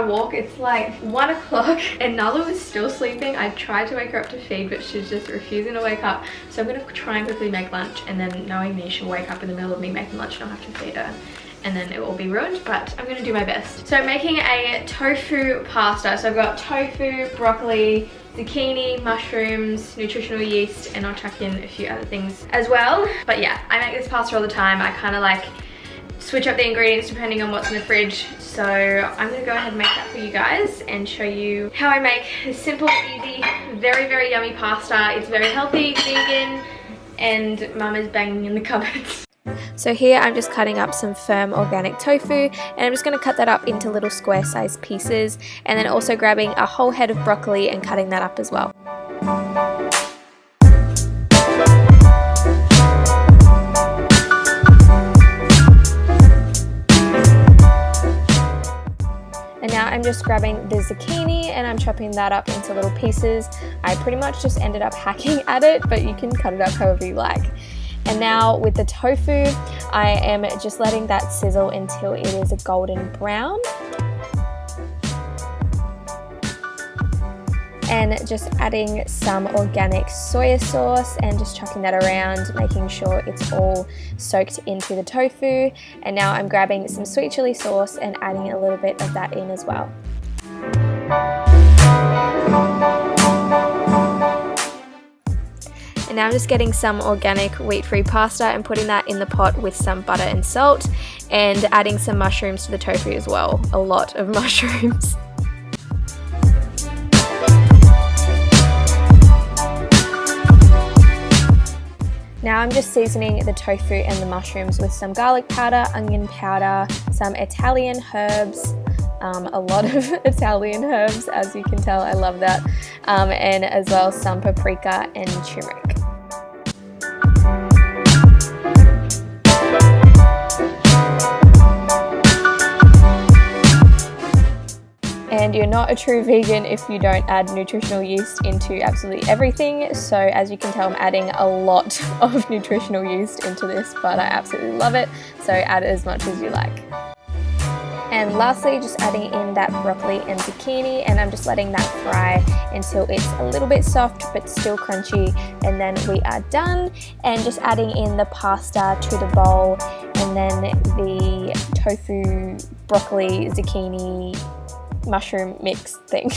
Walk. It's like 1 o'clock and Nala was still sleeping. I tried to wake her up to feed, but she's just refusing to wake up. So I'm gonna try and quickly make lunch, and then knowing me, she'll wake up in the middle of me making lunch and I'll have to feed her, and then it will be ruined, but I'm gonna do my best. So I'm making a tofu pasta. So I've got tofu, broccoli, zucchini, mushrooms, nutritional yeast, and I'll chuck in a few other things as well. But yeah, I make this pasta all the time. I kind of like switch up the ingredients depending on what's in the fridge. So I'm gonna go ahead and make that for you guys and show you how I make a simple, easy, very, very yummy pasta. It's very healthy, vegan, and Mum is banging in the cupboards. So here I'm just cutting up some firm organic tofu, and I'm just going to cut that up into little square sized pieces, and then also grabbing a whole head of broccoli and cutting that up as well. And now I'm just grabbing the zucchini and I'm chopping that up into little pieces. I pretty much just ended up hacking at it, but you can cut it up however you like. And now with the tofu, I am just letting that sizzle until it is a golden brown. And just adding some organic soya sauce and just chucking that around, making sure it's all soaked into the tofu. And now I'm grabbing some sweet chili sauce and adding a little bit of that in as well. And now I'm just getting some organic wheat-free pasta and putting that in the pot with some butter and salt, and adding some mushrooms to the tofu as well. A lot of mushrooms. Now I'm just seasoning the tofu and the mushrooms with some garlic powder, onion powder, some Italian herbs, a lot of Italian herbs, as you can tell, I love that, and as well some paprika and turmeric. And you're not a true vegan if you don't add nutritional yeast into absolutely everything. So as you can tell, I'm adding a lot of nutritional yeast into this, but I absolutely love it. So add as much as you like. And lastly, just adding in that broccoli and zucchini, and I'm just letting that fry until it's a little bit soft but still crunchy, and then we are done. And just adding in the pasta to the bowl, and then the tofu, broccoli, zucchini, mushroom mix thing.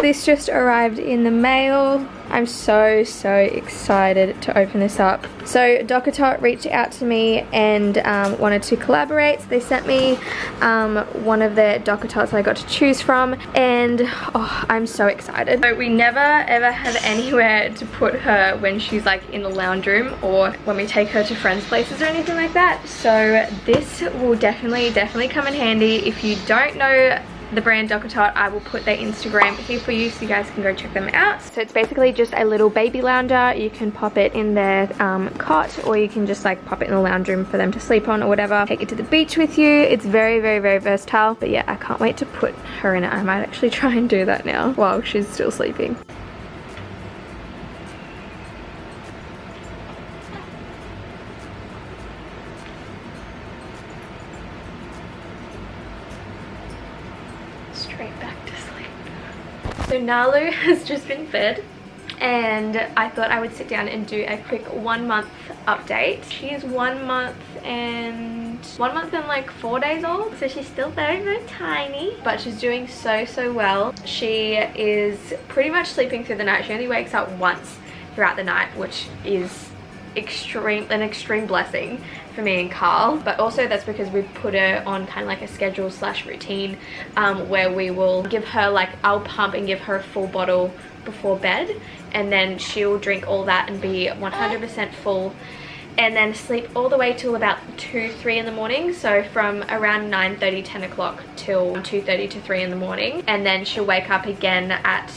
This just arrived in the mail. I'm so excited to open this up. So dockatot reached out to me and wanted to collaborate. So they sent me one of their dockatots I got to choose from, and oh, I'm so excited. So we never ever have anywhere to put her when she's like in the lounge room or when we take her to friends' places or anything like that. So this will definitely come in handy. If you don't know the brand dockatot, I will put their Instagram here for you so you guys can go check them out. So it's basically just a little baby lounger. You can pop it in their cot, or you can just like pop it in the lounge room for them to sleep on or whatever. Take it to the beach with you. It's very versatile. But yeah, I can't wait to put her in it. I might actually try and do that now while she's still sleeping. Straight back to sleep. So Nalu has just been fed, and I thought I would sit down and do a quick 1 month update. She is 1 month and like 4 days old, so she's still very tiny, but she's doing so well. She is pretty much sleeping through the night. She only wakes up once throughout the night, which is an extreme blessing for me and Carl, but also that's because we put her on kind of like a schedule / routine where we will give her, like, I'll pump and give her a full bottle before bed, and then she'll drink all that and be 100% full, and then sleep all the way till about 2-3 in the morning. So from around 9:30 10 o'clock till 2:30 to 3 in the morning, and then she'll wake up again at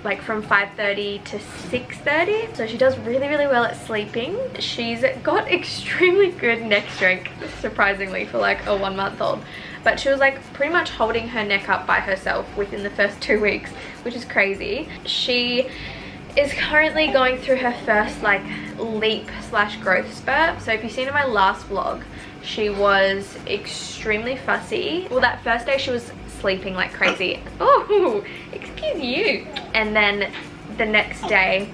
like from 5:30 to 6:30. So she does really well at sleeping. She's got extremely good neck strength, surprisingly, for like a 1-month-old. But she was like pretty much holding her neck up by herself within the first 2 weeks, which is crazy. She is currently going through her first like leap / growth spurt. So if you've seen in my last vlog, she was extremely fussy. Well, that first day she was sleeping like crazy. Oh, excuse you. And then the next day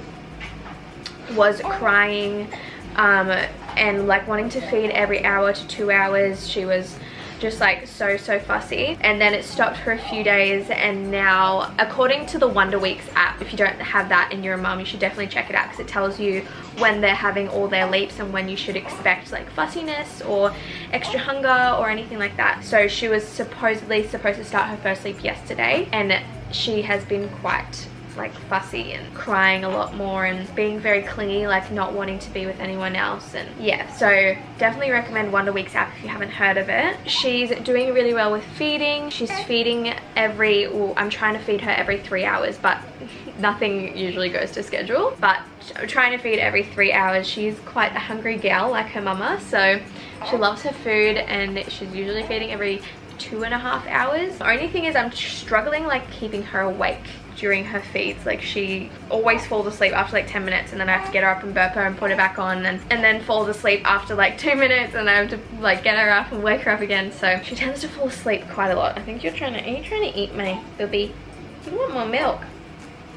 was crying and like wanting to feed every hour to 2 hours. She was just like so fussy, and then it stopped for a few days, and now according to the Wonder Weeks app, if you don't have that and you're a mum, you should definitely check it out, because it tells you when they're having all their leaps and when you should expect like fussiness or extra hunger or anything like that. So she was supposedly supposed to start her first sleep yesterday, and she has been quite like fussy and crying a lot more and being very clingy, like not wanting to be with anyone else. And yeah, so definitely recommend Wonder Weeks app if you haven't heard of it. She's doing really well with feeding. She's feeding I'm trying to feed her every 3 hours, but nothing usually goes to schedule, but I'm trying to feed every 3 hours. She's quite a hungry gal like her mama, so she loves her food, and she's usually feeding every 2.5 hours. The only thing is I'm struggling like keeping her awake during her feeds. Like she always falls asleep after like 10 minutes, and then I have to get her up and burp her and put her back on, and then falls asleep after like 2 minutes, and I have to like get her up and wake her up again. So she tends to fall asleep quite a lot. I think are you trying to eat my booby? You want more milk?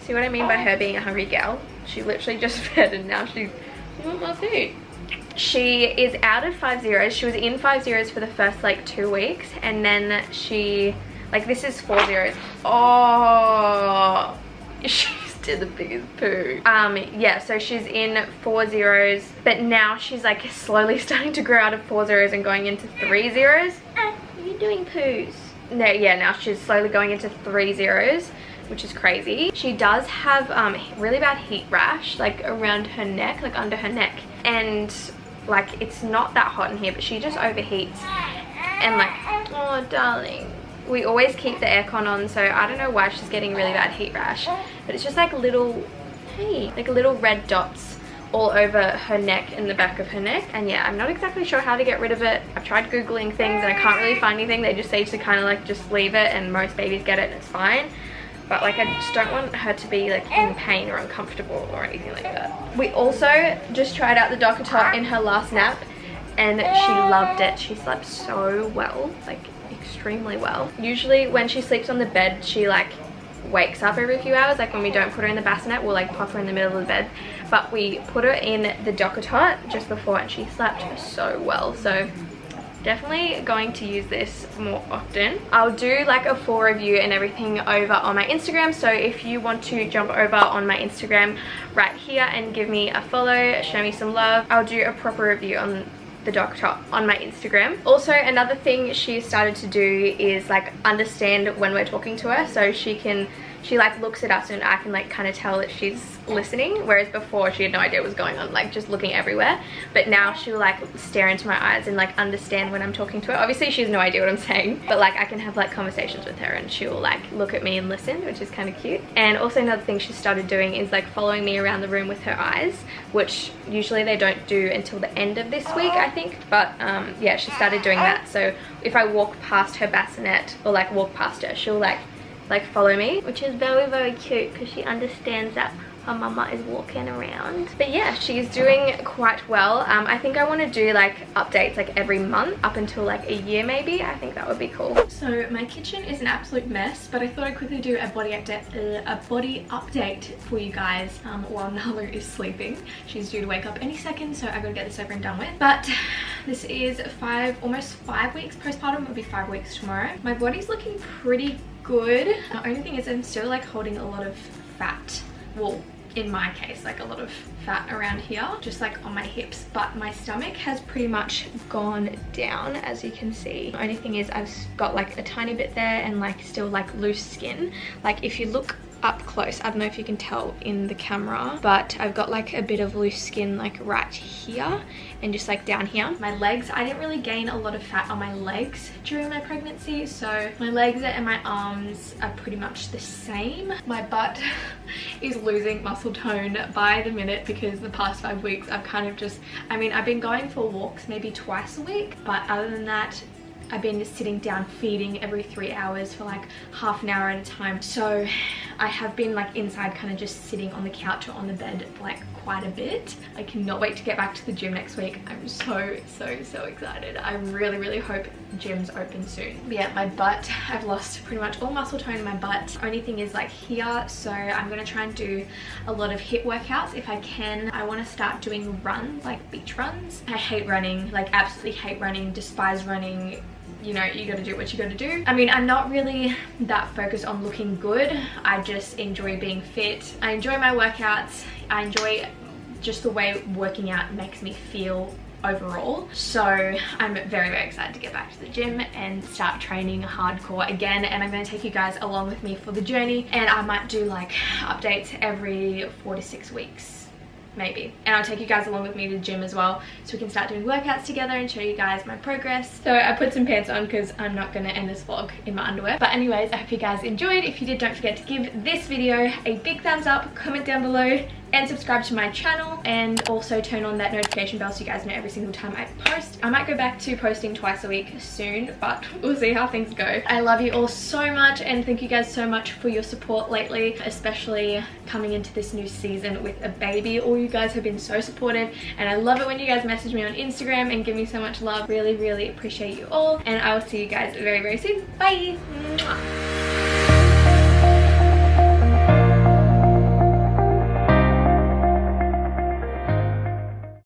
See what I mean by her being a hungry gal? She literally just fed, and now you want more food. She is out of 5 zeros. She was in 5 zeros for the first like 2 weeks, and then she, like, this is 4 zeros. Oh, she's did the biggest poo. Yeah, so she's in 4 zeros, but now she's like slowly starting to grow out of 4 zeros and going into 3 zeros. Are you doing poos? No, yeah, now she's slowly going into 3 zeros, which is crazy. She does have really bad heat rash, like around her neck, like under her neck, and like it's not that hot in here, but she just overheats. And like, oh darling, we always keep the aircon on, so I don't know why she's getting really bad heat rash, but it's just like little, like little red dots all over her neck and the back of her neck. And yeah, I'm not exactly sure how to get rid of it. I've tried googling things and I can't really find anything. They just say to kind of like just leave it, and most babies get it and it's fine. But like I just don't want her to be like in pain or uncomfortable or anything like that. We also just tried out the dockatot in her last nap, and she loved it. She slept so well, like extremely well. Usually when she sleeps on the bed, she like wakes up every few hours. Like when we don't put her in the bassinet, we'll like pop her in the middle of the bed, but we put her in the dockatot just before, and she slept so well. So definitely going to use this more often. I'll do like a full review and everything over on my Instagram, so if you want to jump over on my Instagram right here and give me a follow, show me some love, I'll do a proper review on the dockatot on my Instagram. Also, another thing she started to do is like understand when we're talking to her, so she like looks at us and I can like kind of tell that she's listening, whereas before she had no idea what was going on, like just looking everywhere. But now she'll like stare into my eyes and like understand when I'm talking to her. Obviously she has no idea what I'm saying, but like I can have like conversations with her and she'll like look at me and listen, which is kind of cute. And also another thing she started doing is like following me around the room with her eyes, which usually they don't do until the end of this week, I think. But yeah, she started doing that. So if I walk past her bassinet or like walk past her, she'll like follow me, which is very cute because she understands that her mama is walking around. But yeah, she's doing quite well. I think I want to do like updates like every month up until like a year maybe. I think that would be cool. So my kitchen is an absolute mess, but I thought I'd quickly do a body update for you guys while Nalu is sleeping. She's due to wake up any second, so I gotta get this over and done with. But this is almost 5 weeks postpartum. It'll be 5 weeks tomorrow. My body's looking pretty good. The only thing is I'm still like holding a lot of fat, well, in my case, like a lot of fat around here, just like on my hips, but my stomach has pretty much gone down, as you can see. The only thing is I've got like a tiny bit there and like still like loose skin. Like if you look up close, I don't know if you can tell in the camera, but I've got like a bit of loose skin like right here and just like down here. My legs, I didn't really gain a lot of fat on my legs during my pregnancy, so my legs and my arms are pretty much the same. My butt is losing muscle tone by the minute because the past 5 weeks I've kind of just, I mean, I've been going for walks maybe twice a week, but other than that I've been just sitting down feeding every 3 hours for like half an hour at a time. So I have been like inside kind of just sitting on the couch or on the bed like quite a bit. I cannot wait to get back to the gym next week. I'm so excited. I really hope gyms open soon. But yeah, my butt, I've lost pretty much all muscle tone in my butt. Only thing is like here, so I'm gonna try and do a lot of HIIT workouts if I can. I want to start doing runs, like beach runs. I hate running, like absolutely hate running, despise running. You know, you gotta do what you gotta do. I mean, I'm not really that focused on looking good. I just enjoy being fit. I enjoy my workouts. I enjoy just the way working out makes me feel overall. So I'm very excited to get back to the gym and start training hardcore again, and I'm going to take you guys along with me for the journey, and I might do like updates every 4 to 6 weeks maybe, and I'll take you guys along with me to the gym as well, so we can start doing workouts together and show you guys my progress. So I put some pants on because I'm not going to end this vlog in my underwear. But anyways, I hope you guys enjoyed. If you did, don't forget to give this video a big thumbs up, comment down below, and subscribe to my channel, and also turn on that notification bell so you guys know every single time I post. I might go back to posting twice a week soon, but we'll see how things go. I love you all so much, and thank you guys so much for your support lately, especially coming into this new season with a baby. All you guys have been so supportive, and I love it when you guys message me on Instagram and give me so much love. Really appreciate you all, and I will see you guys very soon. Bye. Mwah.